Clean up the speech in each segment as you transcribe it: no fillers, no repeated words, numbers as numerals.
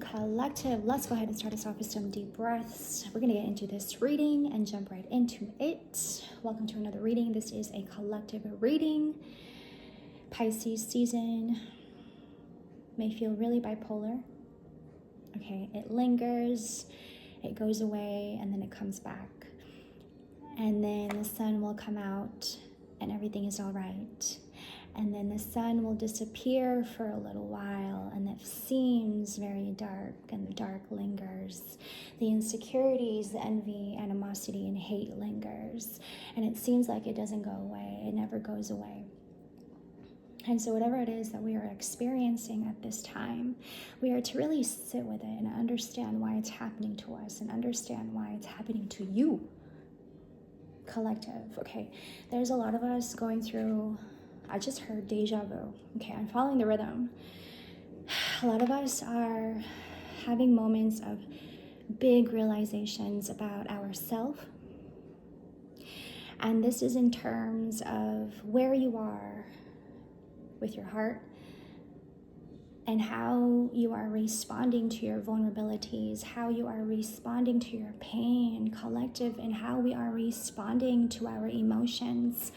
Collective. Let's go ahead and start us off with some deep breaths. We're going to get into this reading and jump right into it. Welcome to another reading. This is a collective reading. Pisces season may feel really bipolar. Okay, it lingers, it goes away, and then it comes back. And then the sun will come out and everything is all right. And then the sun will disappear for a little while, and it seems very dark, and the dark lingers. The insecurities, the envy, animosity, and hate lingers. And it seems like it doesn't go away. It never goes away. And so whatever it is that we are experiencing at this time, we are to really sit with it and understand why it's happening to us and understand why it's happening to you. Collective, okay? There's a lot of us going through... I just heard deja vu. Okay, I'm following the rhythm. A lot of us are having moments of big realizations about ourselves. And this is in terms of where you are with your heart and how you are responding to your vulnerabilities, how you are responding to your pain, collective, and how we are responding to our emotions.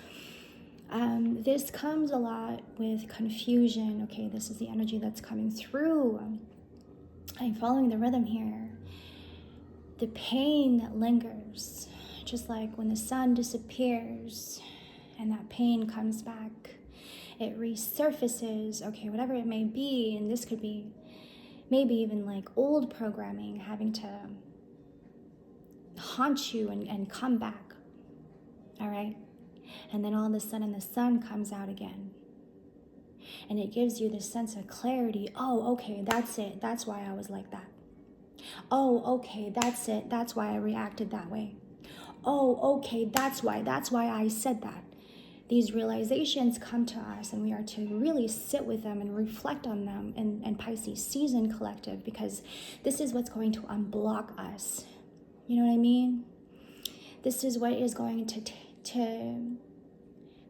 This comes a lot with confusion. Okay, this is the energy that's coming through. I'm following the rhythm here. The pain that lingers, just like when the sun disappears and that pain comes back, it resurfaces, okay, whatever it may be. And this could be maybe even like old programming having to haunt you and come back, all right? And then all of a sudden the sun comes out again. And it gives you this sense of clarity. Oh, okay, that's it. That's why I was like that. Oh, okay, that's it. That's why I reacted that way. Oh, okay, that's why I said that. These realizations come to us, and we are to really sit with them and reflect on them in Pisces season collective, because this is what's going to unblock us. You know what I mean? This is what is going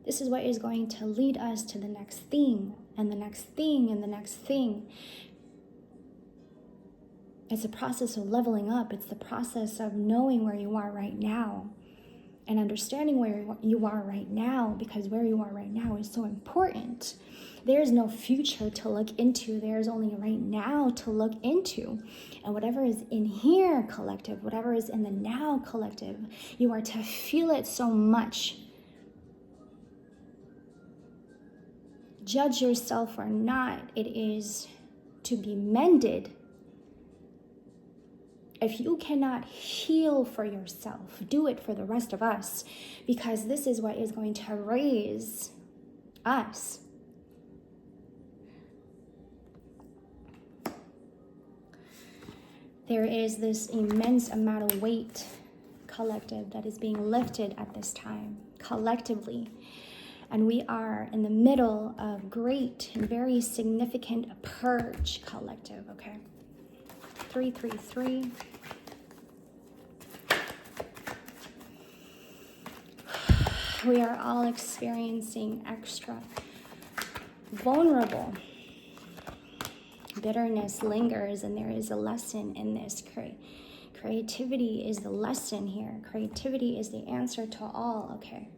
this is what is going to lead us to the next thing, and the next thing, and the next thing. It's a process of leveling up. It's the process of knowing where you are right now and understanding where you are right now, because where you are right now is so important. There's no future to look into. There's only right now to look into. And whatever is in here, collective, whatever is in the now, collective, you are to feel it so much. Judge yourself or not, it is to be mended. If you cannot heal for yourself, do it for the rest of us, because this is what is going to raise us. There is this immense amount of weight, collective, that is being lifted at this time, collectively. And we are in the middle of great and very significant purge, collective, okay? 333. We are all experiencing extra vulnerable. Bitterness lingers, and there is a lesson in this. Creativity is the lesson here. Creativity is the answer to all, okay?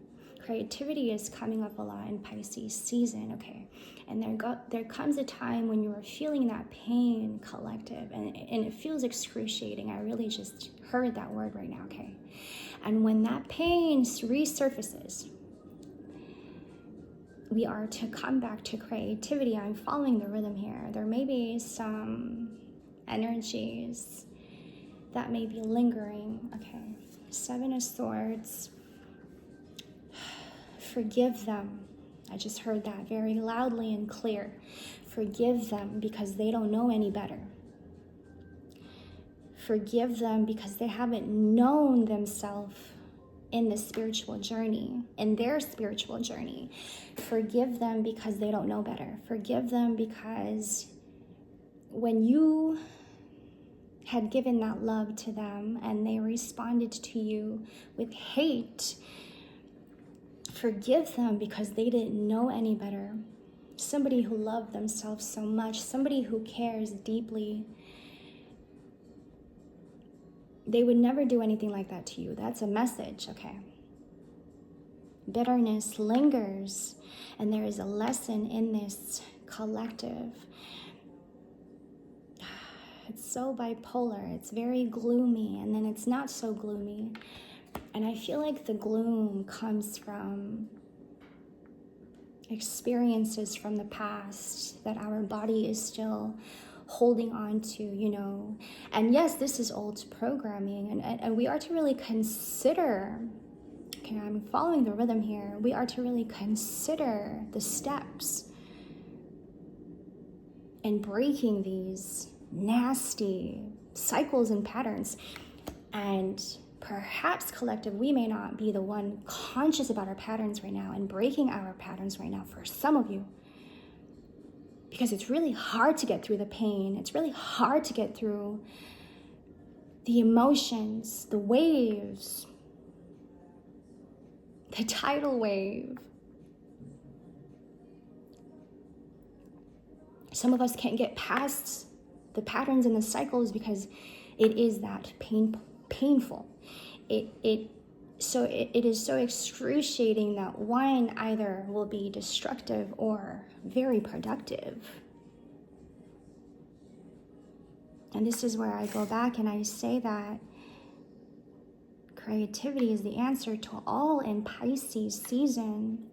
Creativity is coming up a lot in Pisces season, okay? And there comes a time when you are feeling that pain, collective, and it feels excruciating. I really just heard that word right now, okay? And when that pain resurfaces, we are to come back to creativity. I'm following the rhythm here. There may be some energies that may be lingering, okay? 7 of Swords. Forgive them. I just heard that very loudly and clear. Forgive them because they don't know any better. Forgive them because they haven't known themselves in the spiritual journey, in their spiritual journey. Forgive them because they don't know better. Forgive them because when you had given that love to them and they responded to you with hate, forgive them because they didn't know any better. Somebody who loved themselves so much, somebody who cares deeply They would never do anything like that to you. That's a message, okay? Bitterness lingers, and there is a lesson in this collective. It's so bipolar. It's very gloomy, and then it's not so gloomy. And I feel like the gloom comes from experiences from the past that our body is still holding on to, And yes, this is old programming, and we are to really consider, okay, I'm following the rhythm here, we are to really consider the steps in breaking these nasty cycles and patterns. And perhaps collective, we may not be the one conscious about our patterns right now and breaking our patterns right now for some of you, because it's really hard to get through the pain. It's really hard to get through the emotions, the waves, the tidal wave. Some of us can't get past the patterns and the cycles because it is that painful. It is so excruciating that one either will be destructive or very productive. And this is where I go back and I say that creativity is the answer to all in Pisces season.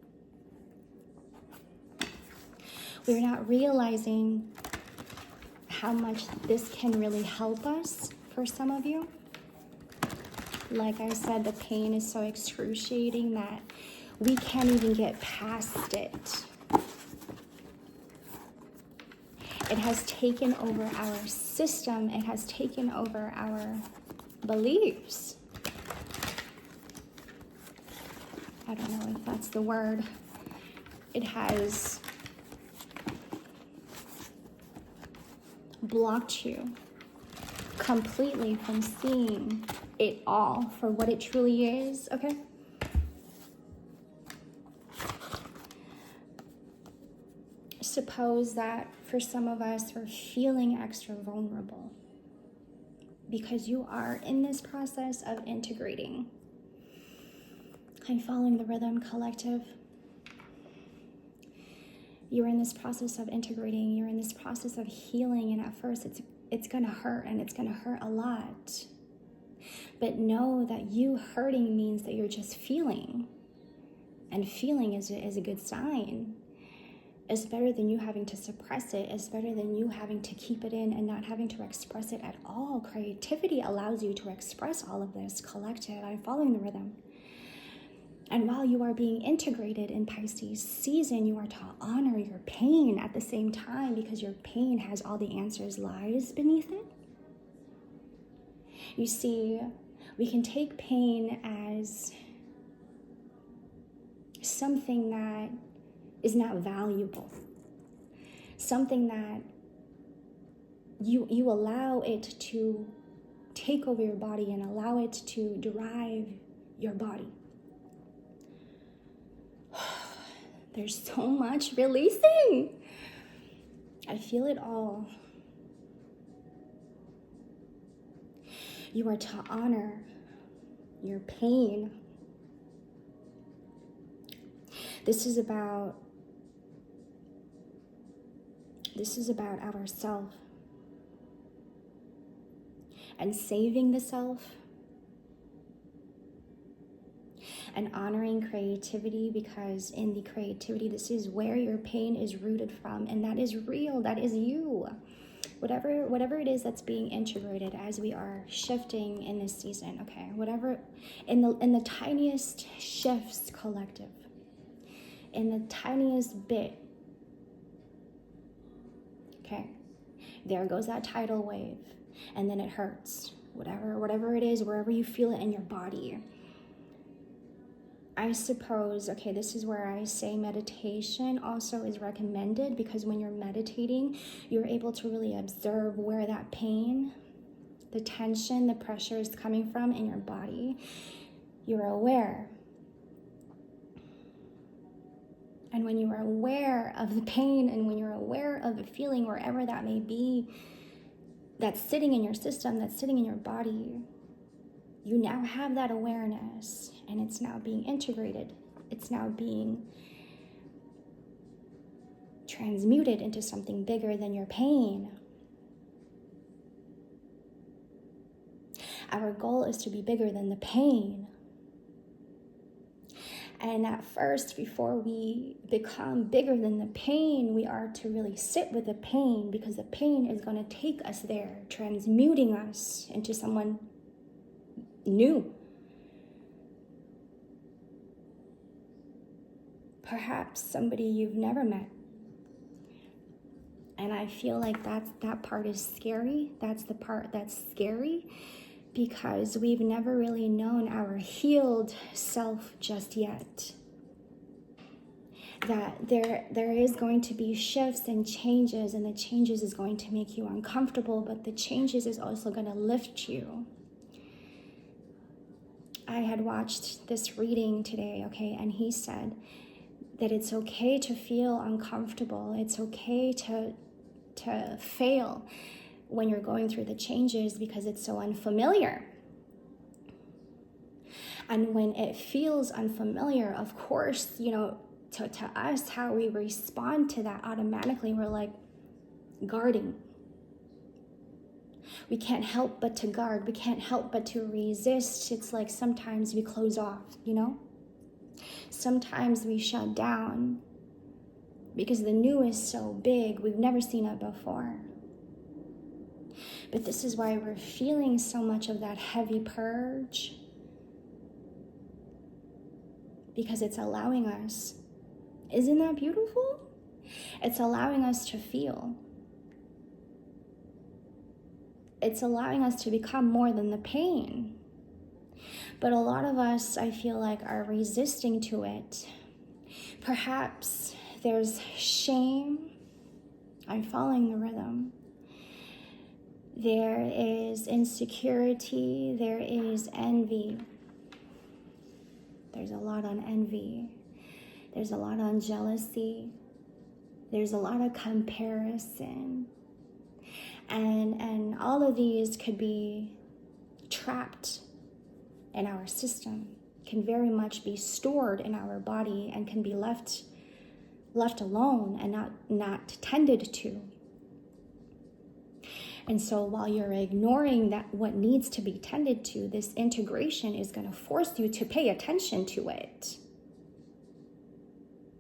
We're not realizing how much this can really help us for some of you. Like I said, the pain is so excruciating that we can't even get past it. It has taken over our system. It has taken over our beliefs. I don't know if that's the word. It has blocked you completely from seeing it all for what it truly is, okay? Suppose that for some of us, we're feeling extra vulnerable because you are in this process of integrating. I'm following the rhythm, collective. You're in this process of integrating. You're in this process of healing, and at first it's gonna hurt, and it's gonna hurt a lot. But know that you hurting means that you're just feeling. And feeling is a good sign. It's better than you having to suppress it. It's better than you having to keep it in and not having to express it at all. Creativity allows you to express all of this, collective. I'm following the rhythm. And while you are being integrated in Pisces season, you are to honor your pain at the same time, because your pain has all the answers lies beneath it. You see, we can take pain as something that is not valuable, something that you allow it to take over your body and allow it to drive your body. There's so much releasing. I feel it all. You are to honor your pain. This is about ourself and saving the self and honoring creativity, because in the creativity, this is where your pain is rooted from, and that is real. That is you. Whatever it is that's being integrated as we are shifting in this season, okay? Whatever, in the tiniest shifts, collective, in the tiniest bit, okay? There goes that tidal wave, and then it hurts. Whatever it is, wherever you feel it in your body. I suppose, okay, this is where I say meditation also is recommended, because when you're meditating, you're able to really observe where that pain, the tension, the pressure is coming from in your body. You're aware. And when you are aware of the pain, and when you're aware of the feeling, wherever that may be, that's sitting in your system, that's sitting in your body, you now have that awareness, and it's now being integrated. It's now being transmuted into something bigger than your pain. Our goal is to be bigger than the pain. And at first, before we become bigger than the pain, we are to really sit with the pain, because the pain is going to take us there, transmuting us into someone new. Perhaps somebody you've never met. And I feel like that part is scary. That's the part that's scary, because we've never really known our healed self just yet. That there is going to be shifts and changes, and the changes is going to make you uncomfortable, but the changes is also going to lift you. I had watched this reading today, okay, and he said that it's okay to feel uncomfortable. It's okay to fail when you're going through the changes, because it's so unfamiliar. And when it feels unfamiliar, of course, to us, how we respond to that automatically, we're like guarding. We can't help but to guard. We can't help but to resist. It's like sometimes we close off, Sometimes we shut down because the new is so big. We've never seen it before. But this is why we're feeling so much of that heavy purge, because it's allowing us. Isn't that beautiful? It's allowing us to feel. It's allowing us to become more than the pain. But a lot of us, I feel like, are resisting to it. Perhaps there's shame. I'm following the rhythm. There is insecurity. There is envy. There's a lot on envy. There's a lot on jealousy. There's a lot of comparison. And all of these could be trapped in our system, can very much be stored in our body, and can be left alone and not tended to. And so while you're ignoring that, what needs to be tended to, this integration is going to force you to pay attention to it.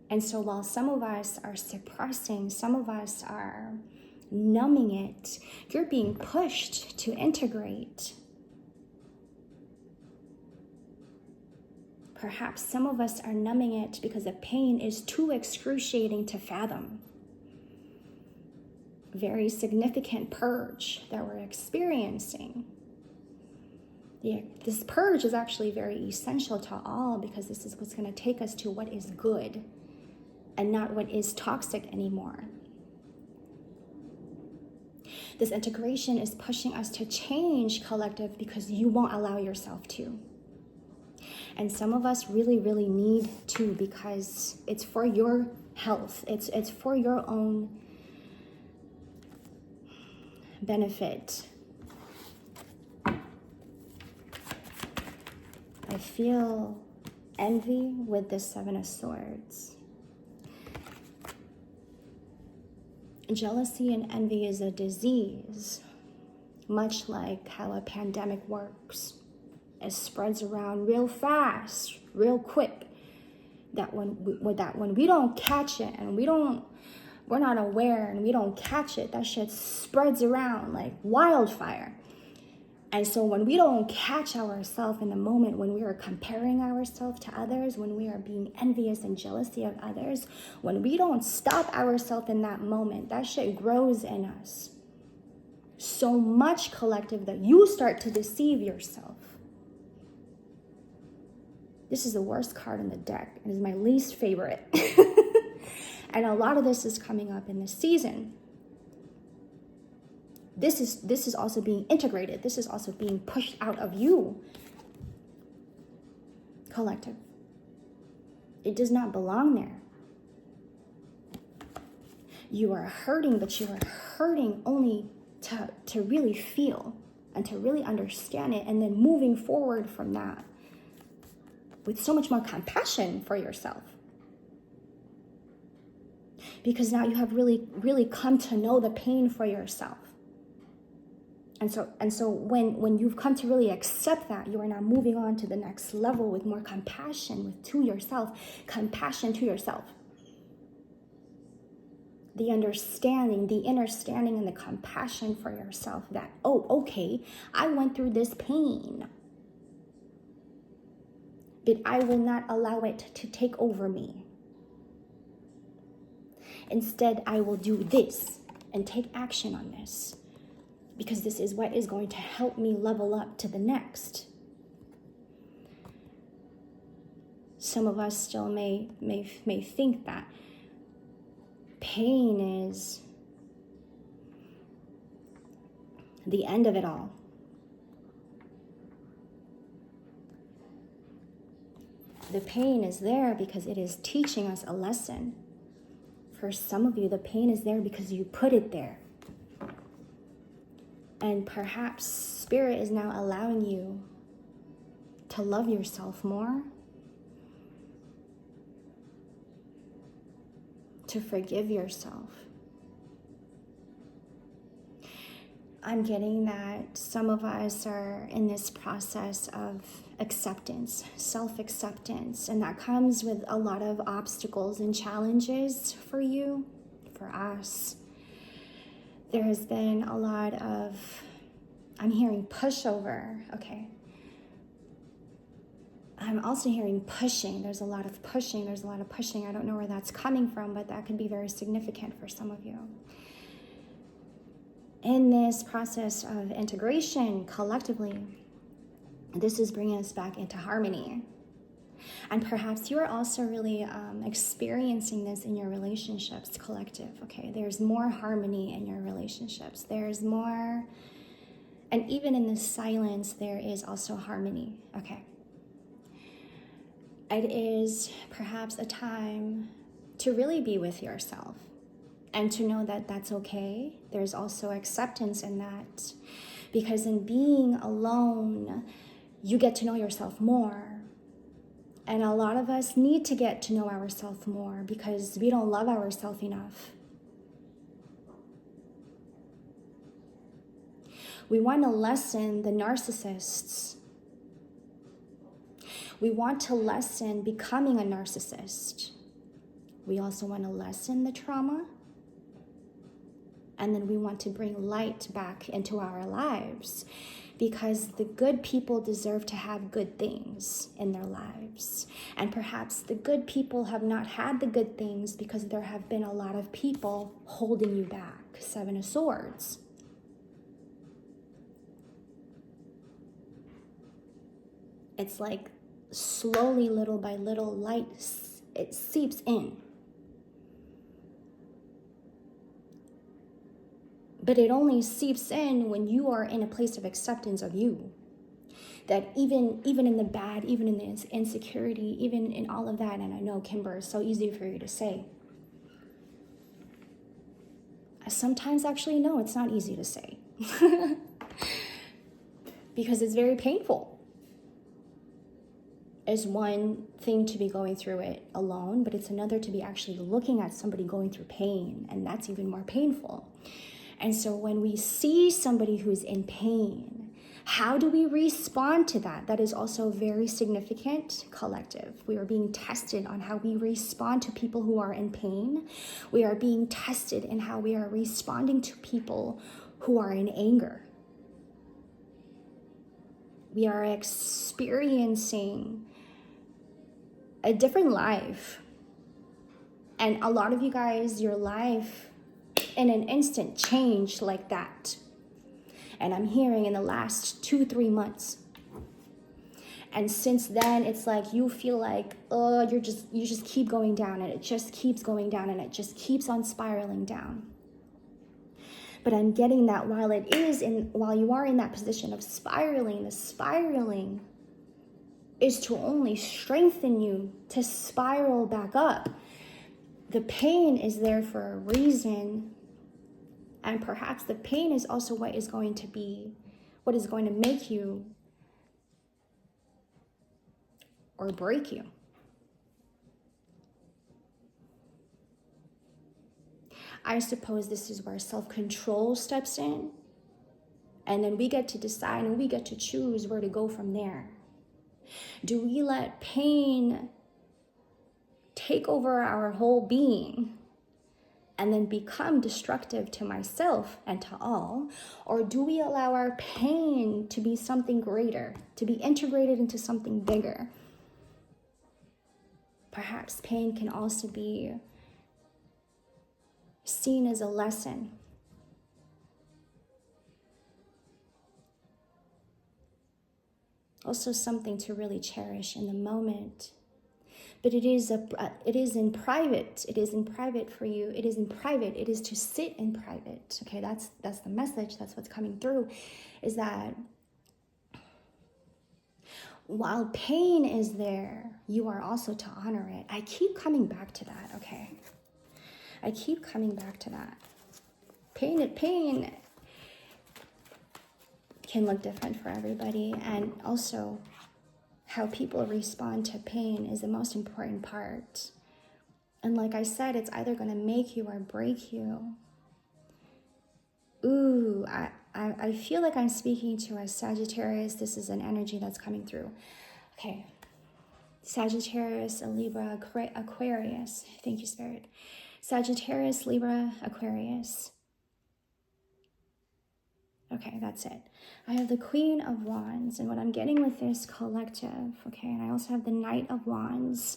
And so while some of us are suppressing, some of us are numbing it, you're being pushed to integrate. Perhaps some of us are numbing it because the pain is too excruciating to fathom. Very significant purge that we're experiencing. This purge is actually very essential to all, because this is what's going to take us to what is good and not what is toxic anymore. This integration is pushing us to change, collective, because you won't allow yourself to. And some of us really, really need to, because it's for your health. It's for your own benefit. I feel envy with the Seven of Swords. Jealousy and envy is a disease, much like how a pandemic works. It spreads around real fast, real quick. That when we don't catch it, and we're not aware, and we don't catch it, that shit spreads around like wildfire. And so when we don't catch ourselves in the moment, when we are comparing ourselves to others, when we are being envious and jealousy of others, when we don't stop ourselves in that moment, that shit grows in us so much, collective, that you start to deceive yourself. This is the worst card in the deck. It is my least favorite. And a lot of this is coming up in this season. This is also being integrated. This is also being pushed out of you, collective. It does not belong there. You are hurting, but you are hurting only to really feel. and to really understand it, and then moving forward from that with so much more compassion for yourself. Because now you have really come to know the pain for yourself. And so when you've come to really accept that, you are now moving on to the next level with more compassion to yourself, compassion to yourself. The understanding, the inner standing, and the compassion for yourself that, oh, okay, I went through this pain, but I will not allow it to take over me. Instead, I will do this and take action on this, because this is what is going to help me level up to the next. Some of us still may think that pain is the end of it all. The pain is there because it is teaching us a lesson. For some of you, the pain is there because you put it there. And perhaps Spirit is now allowing you to love yourself more, to forgive yourself. I'm getting that some of us are in this process of acceptance, self-acceptance, and that comes with a lot of obstacles and challenges for you, for us. There has been a lot of, I'm hearing pushover, okay. I'm also hearing pushing. There's a lot of pushing. I don't know where that's coming from, but that could be very significant for some of you. In this process of integration collectively, this is bringing us back into harmony. And perhaps you are also really experiencing this in your relationships, collective, okay? There's more harmony in your relationships. There's more, and even in the silence, there is also harmony, okay? It is perhaps a time to really be with yourself and to know that that's okay. There's also acceptance in that, because in being alone, you get to know yourself more. And a lot of us need to get to know ourselves more because we don't love ourselves enough. We want to lessen the narcissists. We want to lessen becoming a narcissist. We also want to lessen the trauma. And then we want to bring light back into our lives, because the good people deserve to have good things in their lives. And perhaps the good people have not had the good things because there have been a lot of people holding you back. 7 of Swords. It's like slowly, little by little, light, it seeps in. But it only seeps in when you are in a place of acceptance of you. That even in the bad, even in the insecurity, even in all of that, and I know, Kimber, it's so easy for you to say. Sometimes actually, no, it's not easy to say. Because it's very painful. It's one thing to be going through it alone, but it's another to be actually looking at somebody going through pain, and that's even more painful. And so when we see somebody who's in pain, how do we respond to that? That is also very significant, collective. We are being tested on how we respond to people who are in pain. We are being tested in how we are responding to people who are in anger. We are experiencing a different life. And a lot of you guys, your life in an instant changed like that. And I'm hearing in the last 2-3 months. And since then, it's like you feel like, oh, you just keep going down, and it just keeps going down, and it just keeps on spiraling down. But I'm getting that while you are in that position of spiraling, the spiraling is to only strengthen you to spiral back up. The pain is there for a reason, and perhaps the pain is also what is going to be what is going to make you or break you. I suppose this is where self-control steps in. And then we get to decide and we get to choose where to go from there. Do we let pain take over our whole being and then become destructive to myself and to all? Or do we allow our pain to be something greater, to be integrated into something bigger? Perhaps pain can also be seen as a lesson. Also something to really cherish in the moment. But it is in private. It is in private for you. It is in private. It is to sit in private. Okay, that's the message. That's what's coming through, is that while pain is there, you are also to honor it. I keep coming back to that, okay? I keep coming back to that. Pain can look different for everybody, and also how people respond to pain is the most important part. And like I said, it's either going to make you or break you. Ooh, I feel like I'm speaking to a Sagittarius. This is an energy that's coming through. Okay. Sagittarius, a Libra, Aquarius. Thank you, Spirit. Sagittarius, Libra, Aquarius. Okay, that's it. I have the Queen of Wands, and what I'm getting with this collective, okay, and I also have the Knight of Wands.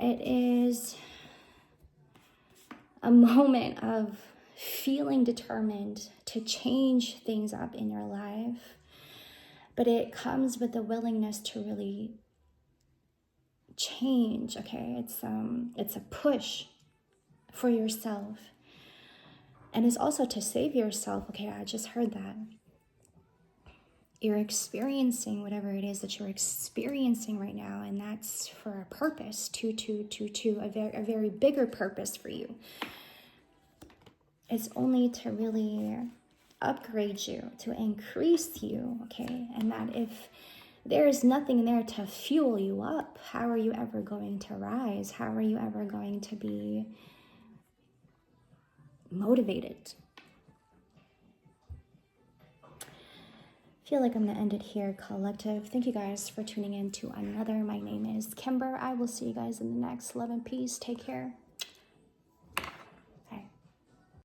It is a moment of feeling determined to change things up in your life, but it comes with the willingness to really change, okay? It's a push for yourself. And it's also to save yourself. Okay, I just heard that. You're experiencing whatever it is that you're experiencing right now, and that's for a purpose, a very bigger purpose for you. It's only to really upgrade you, to increase you, okay? And that if there's nothing there to fuel you up, how are you ever going to rise? How are you ever going to be motivated? I feel like I'm going to end it here, collective. Thank you guys for tuning in to another. My name is Kimber. I will see you guys in the next. Love and peace. Take care.